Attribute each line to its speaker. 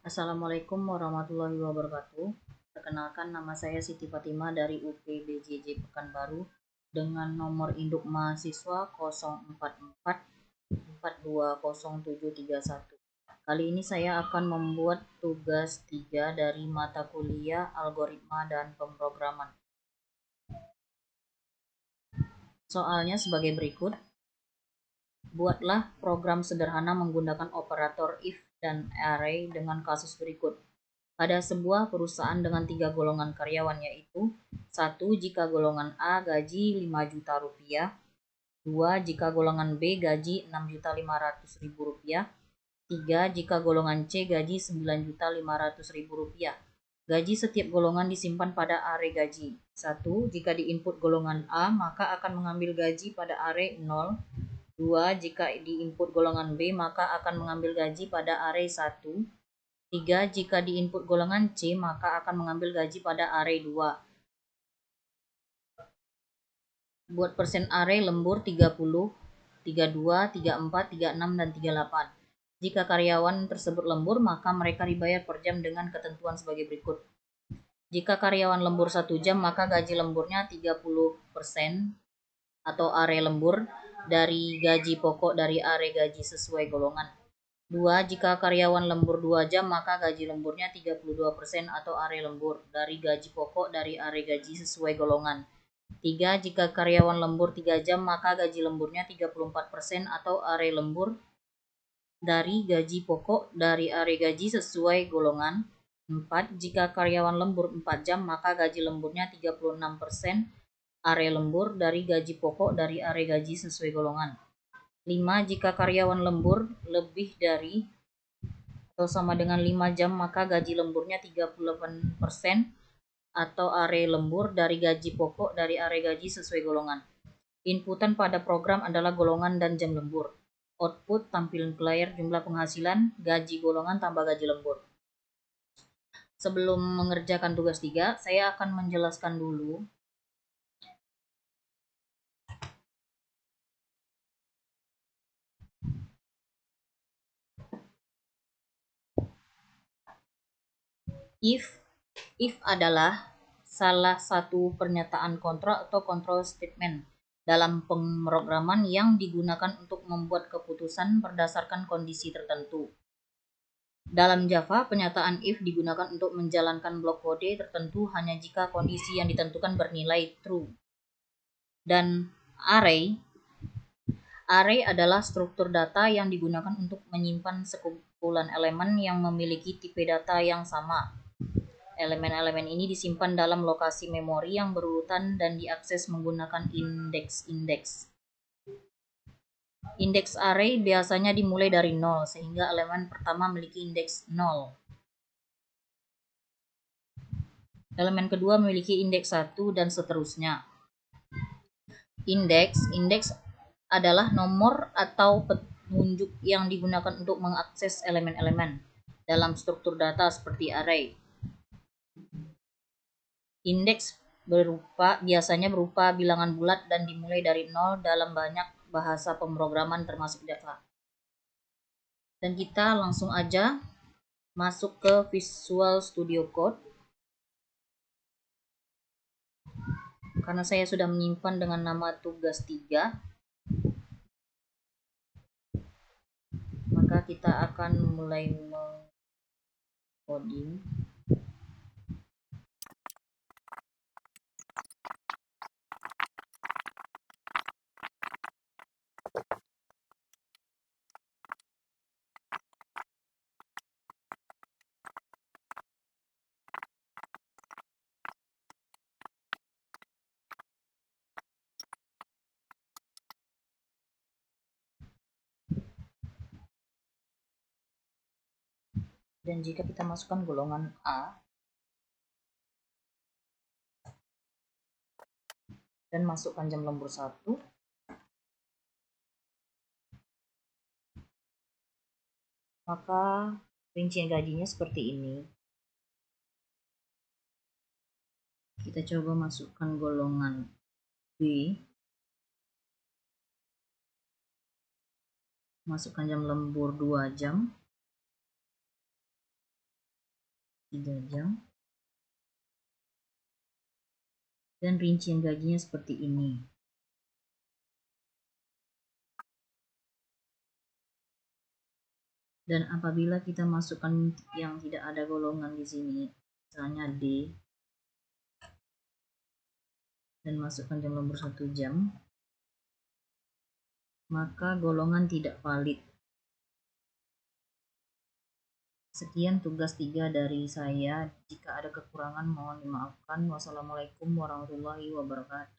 Speaker 1: Assalamualaikum warahmatullahi wabarakatuh. Perkenalkan, nama saya Siti Fatimah dari UPBJJ Pekanbaru dengan nomor induk mahasiswa 044420731. Kali ini saya akan membuat tugas 3 dari mata kuliah Algoritma dan Pemrograman. Soalnya sebagai berikut. Buatlah program sederhana menggunakan operator if dan array dengan kasus berikut. Pada sebuah perusahaan dengan 3 golongan karyawan, yaitu 1. Jika golongan A gaji 5 juta rupiah, 2. Jika golongan B gaji 6.500.000 rupiah, 3. Jika golongan C gaji 9.500.000 rupiah. Gaji setiap golongan disimpan pada array gaji. 1. Jika diinput golongan A, maka akan mengambil gaji pada array 0. 2. Jika diinput golongan B, maka akan mengambil gaji pada array 1. 3. Jika diinput golongan C, maka akan mengambil gaji pada array 2. Buat persen array lembur 30, 32, 34, 36, dan 38. Jika karyawan tersebut lembur, maka mereka dibayar per jam dengan ketentuan sebagai berikut. Jika karyawan lembur 1 jam, maka gaji lemburnya 30% atau array lembur dari gaji pokok dari array gaji sesuai golongan. 2. Jika karyawan lembur 2 jam, maka gaji lemburnya 32% atau array lembur dari gaji pokok dari array gaji sesuai golongan. 3. Jika karyawan lembur 3 jam, maka gaji lemburnya 34% atau array lembur dari gaji pokok dari array gaji sesuai golongan. 4. Jika karyawan lembur 4 jam, maka gaji lemburnya 36% array lembur dari gaji pokok dari array gaji sesuai golongan. 5. Jika karyawan lembur lebih dari atau sama dengan 5 jam, maka gaji lemburnya 38% atau array lembur dari gaji pokok dari array gaji sesuai golongan. Inputan pada program adalah golongan dan jam lembur. Output tampilan player jumlah penghasilan, gaji golongan tambah gaji lembur. Sebelum mengerjakan tugas 3, saya akan menjelaskan dulu if adalah salah satu pernyataan kontrak atau control statement dalam pemrograman yang digunakan untuk membuat keputusan berdasarkan kondisi tertentu. Dalam Java, pernyataan if digunakan untuk menjalankan blok kode tertentu hanya jika kondisi yang ditentukan bernilai true. Dan array adalah struktur data yang digunakan untuk menyimpan sekumpulan elemen yang memiliki tipe data yang sama. Elemen-elemen ini disimpan dalam lokasi memori yang berurutan dan diakses menggunakan indeks-indeks. Indeks array biasanya dimulai dari 0, sehingga elemen pertama memiliki indeks 0. Elemen kedua memiliki indeks 1 dan seterusnya. Indeks adalah nomor atau petunjuk yang digunakan untuk mengakses elemen-elemen dalam struktur data seperti array. Indeks biasanya berupa bilangan bulat dan dimulai dari 0 dalam banyak bahasa pemrograman termasuk Java. Dan kita langsung aja masuk ke Visual Studio Code. Karena saya sudah menyimpan dengan nama tugas 3, maka kita akan mulai coding. Dan jika kita masukkan golongan A dan masukkan jam lembur 1, maka rincian gajinya seperti ini. Kita coba masukkan golongan B, masukkan jam lembur 2 jam, 3 jam, dan rincian gajinya seperti ini. Dan apabila kita masukkan yang tidak ada golongan di sini, misalnya D, dan masukkan jam lembur 1 jam, maka golongan tidak valid. Sekian tugas 3 dari saya. Jika ada kekurangan mohon dimaafkan. Wassalamualaikum warahmatullahi wabarakatuh.